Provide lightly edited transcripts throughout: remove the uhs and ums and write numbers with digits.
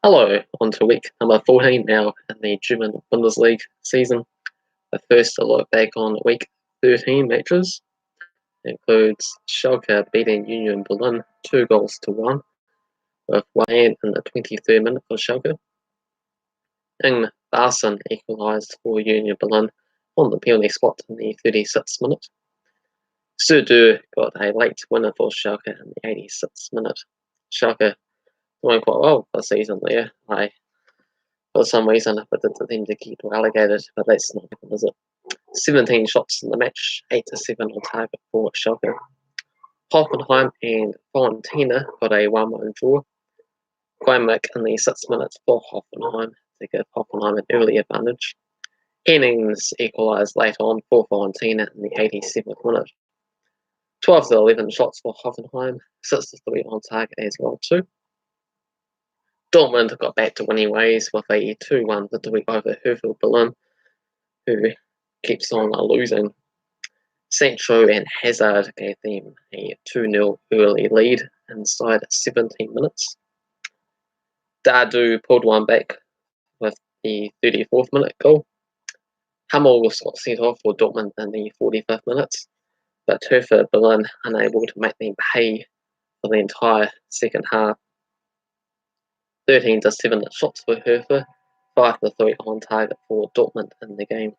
Hello, on to week number 14 now in the German Bundesliga season. The first to look back on week 13 matches includes Schalke beating Union Berlin 2-1, with one in the 23rd minute for Schalke. And Barson equalised for Union Berlin on the penalty spot in the 36th minute. Sudu got a late winner for Schalke in the 86th minute. Schalke doing quite well this season there. For some reason, I predicted them to keep relegated, but that's not happened, is it? 17 shots in the match, 8-7 on target for Schalke. Hoffenheim and Fortuna got a 1-1 draw. Guaymak in the 6th minute for Hoffenheim to give Hoffenheim an early advantage. Hennings equalised late on for Fortuna in the 87th minute. 12-11 shots for Hoffenheim, 6-3 on target as well too. Dortmund got back to winning ways with a 2-1 victory over Hertha Berlin, who keeps on losing. Sancho and Hazard gave them a 2-0 early lead inside 17 minutes. Dadu pulled one back with the 34th minute goal. Hummels got sent off for Dortmund in the 45th minute, but Hertha Berlin unable to make them pay for the entire second half. 13-7 shots for Hertha, 5-3 on target for Dortmund in the game.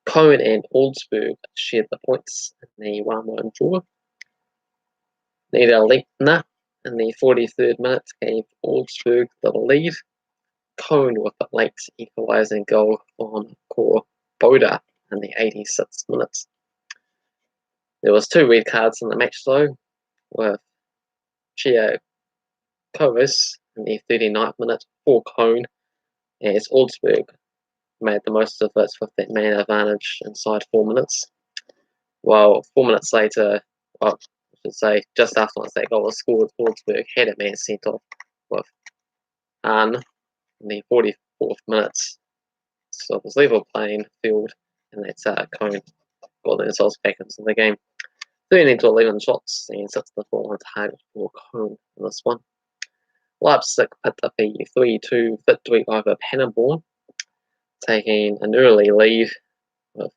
Koln and Augsburg shared the points in the 1-1 draw. Niederlechner in the 43rd minute gave Augsburg the lead. Koln with a late equalising goal from Boda in the 86th minute. There was 2 red cards in the match though, with Kovis in the 39th minute for Koln, as Augsburg made the most of it with that man advantage inside 4 minutes. While 4 minutes later, I should say just after that goal was scored, Augsburg had a man sent off with Hahn in the 44th minute. So it was level playing field, and that's Koln got themselves back into the game. 13-11 shots and 6-4 on target for Koln in this one. Leipzig picked up a 3-2 victory over Paderborn, taking an early lead with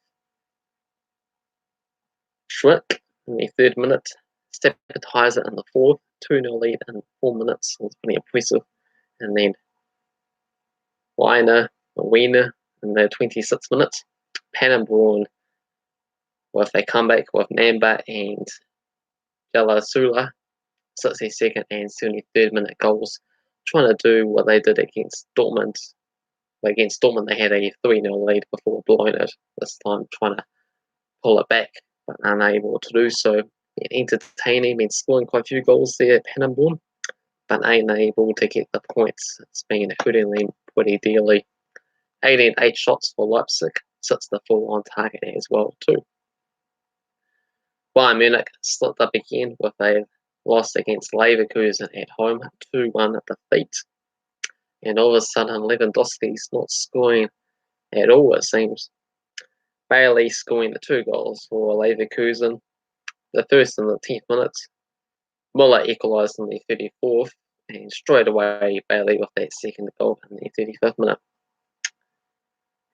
Schwick in the 3rd minute, Stepetizer in the 4th, 2-0 lead in 4 minutes. It was pretty impressive. And then Wiener in the 26th minute. Paderborn with a comeback with Namba and Jalasula, 62nd and 73rd minute goals, trying to do what they did against Dortmund. Against Dortmund, they had a 3-0 lead before blowing it. This time, trying to pull it back, but unable to do so. Entertaining, been scoring quite a few goals there at Paderborn, but unable to get the points. It's been hurting them pretty dearly. 8 shots for Leipzig, 6-4 on target as well too. Bayern Munich slipped up again with a loss against Leverkusen at home, 2-1 defeat. And all of a sudden, Lewandowski's not scoring at all, it seems. Bailey scoring the 2 goals for Leverkusen, the first in the 10th minute. Muller equalised in the 34th, and straight away Bailey with that second goal in the 35th minute.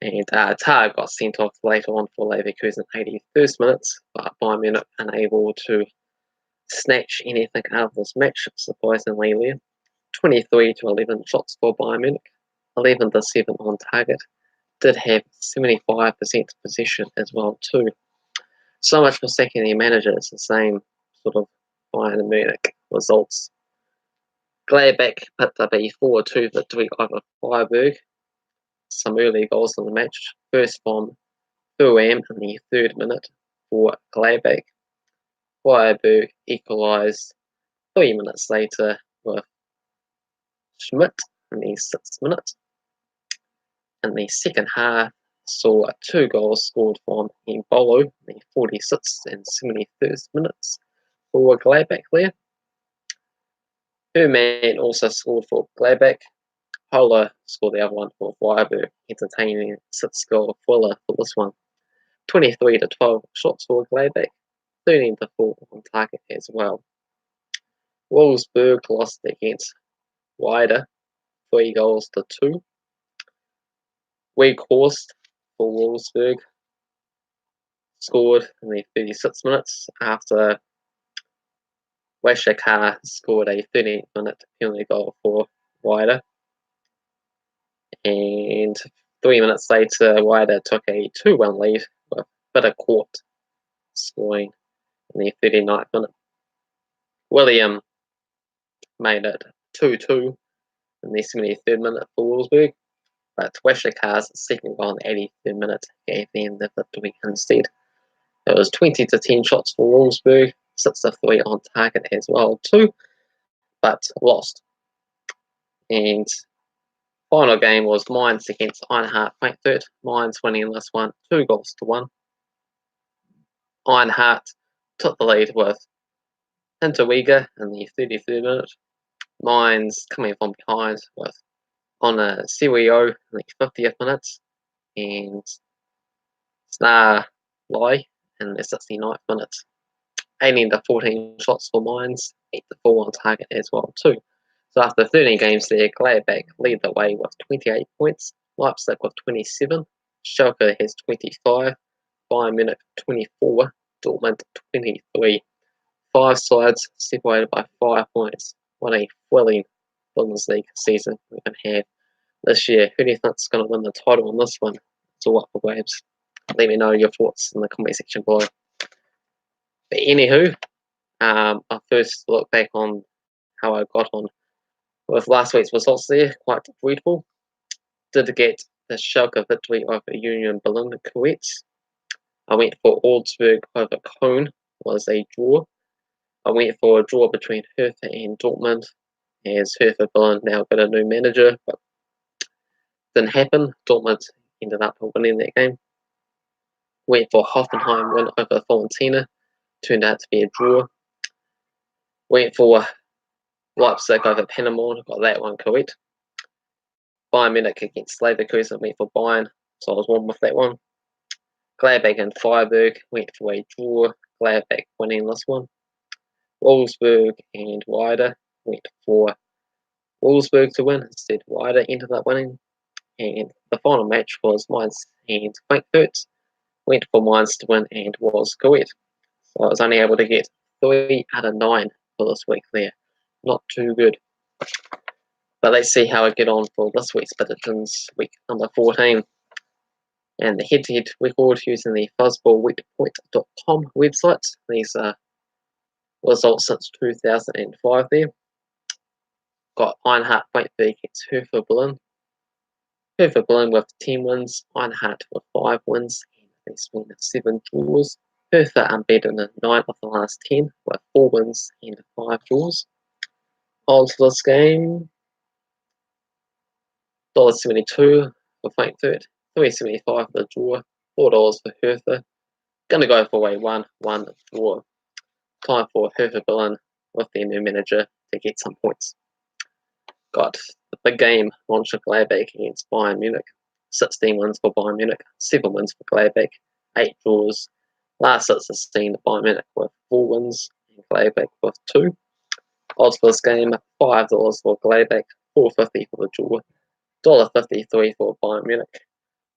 And Tar got sent off later on for Leverkusen 81st minute, but Bayern Munich unable to snatch anything out of this match, surprisingly there. 23-11 shots for Bayern Munich, 11-7 on target. Did have 75% possession as well too. So much for sacking their manager. It's the same sort of Bayern Munich results. Gladbach picked up a 4-2 victory over Freiburg. Some early goals in the match. First from Thuram in the 3rd minute for Gladbach. Freiburg equalised 3 minutes later with Schmidt in the 6th minute. In the second half, saw 2 goals scored from Embolo in the 46th and 71st minutes for Gladbach there. Hermann also scored for Gladbach. Holler scored the other one for Freiburg, entertaining 6-goal thriller for this one. 23-12 shots for Gladbach, 13-4 on target as well. Wolfsburg lost against Werder 3-2. Weak horse for Wolfsburg scored in the 36 minutes after Weshakar scored a 13th-minute penalty goal for Werder. And 3 minutes later, Werder took a 2-1 lead with Bittercourt scoring in the 39th minute. William made it 2-2 in the 73rd minute for Wolfsburg, but Weshakar's second goal in the 83rd minute gave them the victory instead. It was 20-10 shots for Wolfsburg, 6-3 on target as well too, but lost. And final game was Mainz against Eintracht Frankfurt. Mainz winning this one 2-1. Eintracht took the lead with Hinterwieger in the 33rd minute. Mainz coming from behind with on a Serio in the 50th minute and Snar Lai in the 69th minute. 18-14 shots for Mainz, 8-4 on target as well too. So after 13 games there, Gladbach lead the way with 28 points, Leipzig with 27, Schalke has 25, Bayern Munich 24, Dortmund 23. 5 sides separated by 5 points. What a thrilling Bundesliga season we can have this year. Who do you think's going to win the title on this one? It's all up for grabs. Let me know your thoughts in the comment section below. But anywho, I'll first look back on how I got on with last week's results there. Quite dreadful. Did get the Schalke victory over Union Berlin correct. I went for Augsburg over Koln, was a draw. I went for a draw between Hertha and Dortmund, as Hertha Berlin now got a new manager, but didn't happen. Dortmund ended up winning that game. Went for Hoffenheim win over Fortuna, turned out to be a draw. Went for Leipzig over Paderborn, got that one correct. Bayern Munich against Leverkusen, went for Bayern, so I was one with that one. Gladbach and Freiburg, went for a draw, Gladbach winning this one. Wolfsburg and Werder, went for Wolfsburg to win, instead Werder ended up winning. And the final match was Mainz and Frankfurt, went for Mainz to win and was correct. So I was only able to get 3 out of 9 for this week there. Not too good. But let's see how I get on for this week's predictions, week number 14. And the head-to-head record using the fuzzballweekpoint.com website. These are results since 2005 there. Got Eintracht Frankfurt against Hertha Berlin. Hertha Berlin with 10 wins, Eintracht with 5 wins, and there's been 7 draws. Hertha unbeaten in 9 of the last 10 with 4 wins and 5 draws. Odds for this game, $1.72 for Frankfurt, $3.75 for the draw, $4 for Hertha. Gonna go for a 1-1 draw. Time for Hertha Berlin with their new manager to get some points. Got the big game, Monchengladbach against Bayern Munich. 16 wins for Bayern Munich, 7 wins for Gladbach, 8 draws. Last 16, Bayern Munich with 4 wins and Gladbach with 2. Odds for this game, $5 for Gladbach, $4.50 for the draw, $1.53 for Bayern Munich.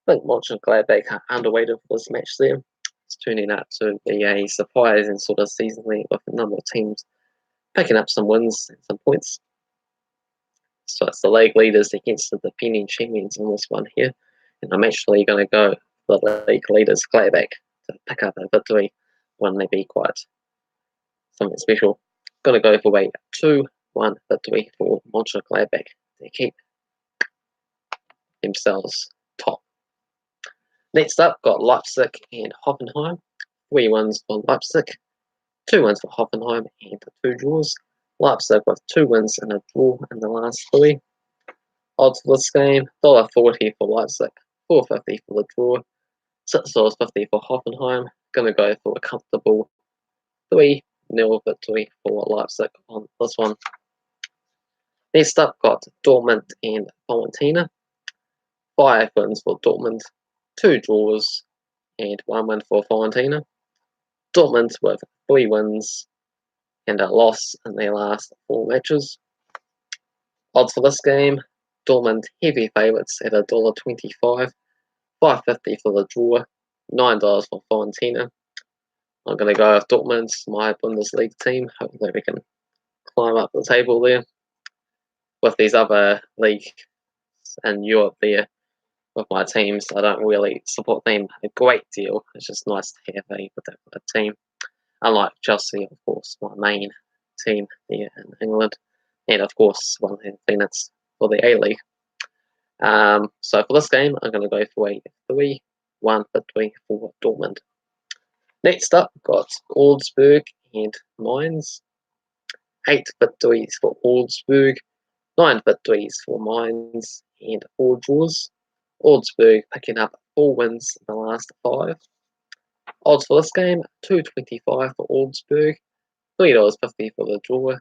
I think Monchengladbach are underweighted for this match there. It's turning out to be a surprising sort of season there with a number of teams picking up some wins and some points. So it's the league leaders against the defending champions in this one here. And I'm actually going to go for the league leaders, Gladbach, to pick up a victory. One may be quite something special. Going to go for a 2-1 victory for Monchengladbach to keep themselves top. Next up, got Leipzig and Hoffenheim. 3 wins for Leipzig, 2 wins for Hoffenheim, and 2 draws. Leipzig with 2 wins and a draw in the last 3. Odds for this game, $1.40 for Leipzig, $4.50 for the draw, $6.50 for Hoffenheim. Gonna go for a comfortable 3-0 victory for Leipzig on this one. Next up, got Dortmund and Fortuna. 5 wins for Dortmund, 2 draws, and 1 win for Fortuna. Dortmund with 3 wins and a loss in their last 4 matches. Odds for this game, Dortmund heavy favourites at $1.25, $5.50 for the draw, $9 for Fortuna. I'm going to go with Dortmund, my Bundesliga team. Hopefully we can climb up the table there. With these other leagues in Europe there, with my teams, I don't really support them a great deal. It's just nice to have a particular team. Unlike Chelsea, of course, my main team here in England. And of course, one of the that's for the A-League. So for this game, I'm going to go for a 3-1 victory for Dortmund. Next up, got Augsburg and Mainz. 8 victories for Augsburg, 9 victories for Mainz, and 4 draws. Augsburg picking up 4 wins in the last 5. Odds for this game, $2.25 for Augsburg, $3.50 for the draw,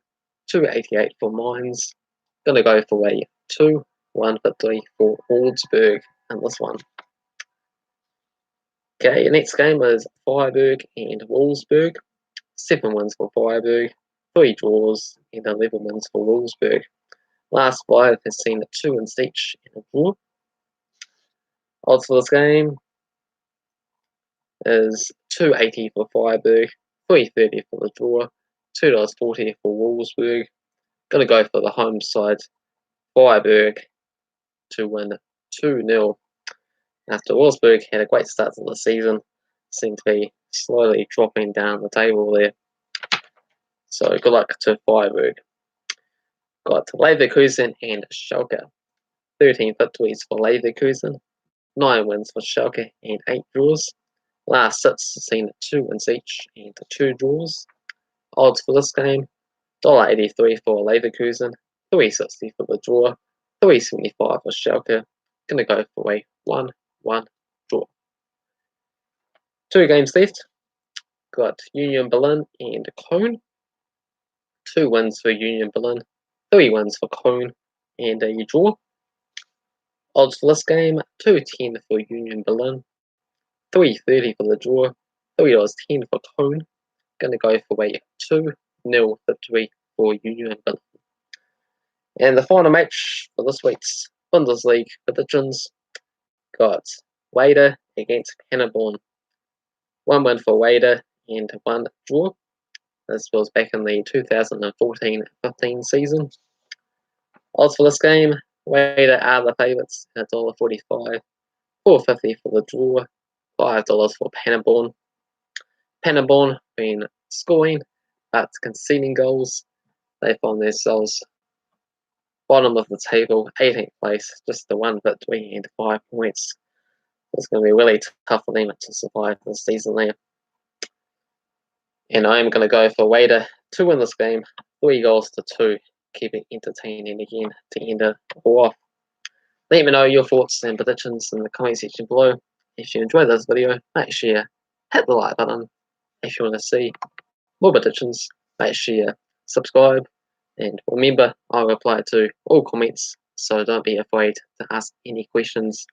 $2.88 for Mainz. Gonna go for a 2-1 victory for Augsburg in this one. Okay, next game is Freiburg and Wolfsburg. 7 wins for Freiburg, 3 draws, and 11 wins for Wolfsburg. Last 5 has seen 2 wins each and a draw. Odds for this game is $2.80 for Freiburg, $3.30 for the draw, $2.40 for Wolfsburg. Gonna go for the home side, Freiburg, to win 2-0. After Wolfsburg had a great start to the season, seem to be slowly dropping down the table there. So good luck to Freiburg. Got Leverkusen and Schalke. 13 victories for Leverkusen, 9 wins for Schalke, and 8 draws. Last 6 have seen 2 wins each and 2 draws. Odds for this game, $1.83 for Leverkusen, $3.60 for the draw, $3.75 for Schalke. Gonna go for a 1-1 draw. 2 games left. Got Union Berlin and Koln. 2 wins for Union Berlin, 3 wins for Koln, and a draw. Odds for this game, $2.10 for Union Berlin, $3.30 for the draw, $3.10 for Koln. Gonna go for a 2-0 victory for Union Berlin. And the final match for this week's Bundesliga predictions got Werder against Paderborn. 1 win for Werder and 1 draw. This was back in the 2014-15 season. Odds for this game, Werder are the favourites at $1.45, $4.50 for the draw, $5 for Paderborn. Paderborn been scoring but conceding goals. They find themselves bottom of the table, 18th place, just the 1 victory and 5 points. It's going to be really tough for them to survive this season there. And I'm going to go for Werder to win this game, 3-2, keep it entertaining again to end it all off. Let me know your thoughts and predictions in the comment section below. If you enjoyed this video, make sure you hit the like button. If you want to see more predictions, make sure you subscribe. And remember, I'll reply to all comments, so don't be afraid to ask any questions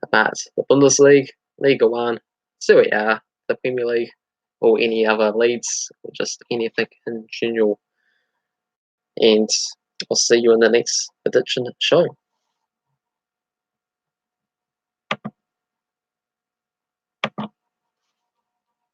about the Bundesliga, Liga 1, Serie A, the Premier League, or any other leagues, or just anything in general. And I'll see you in the next prediction show.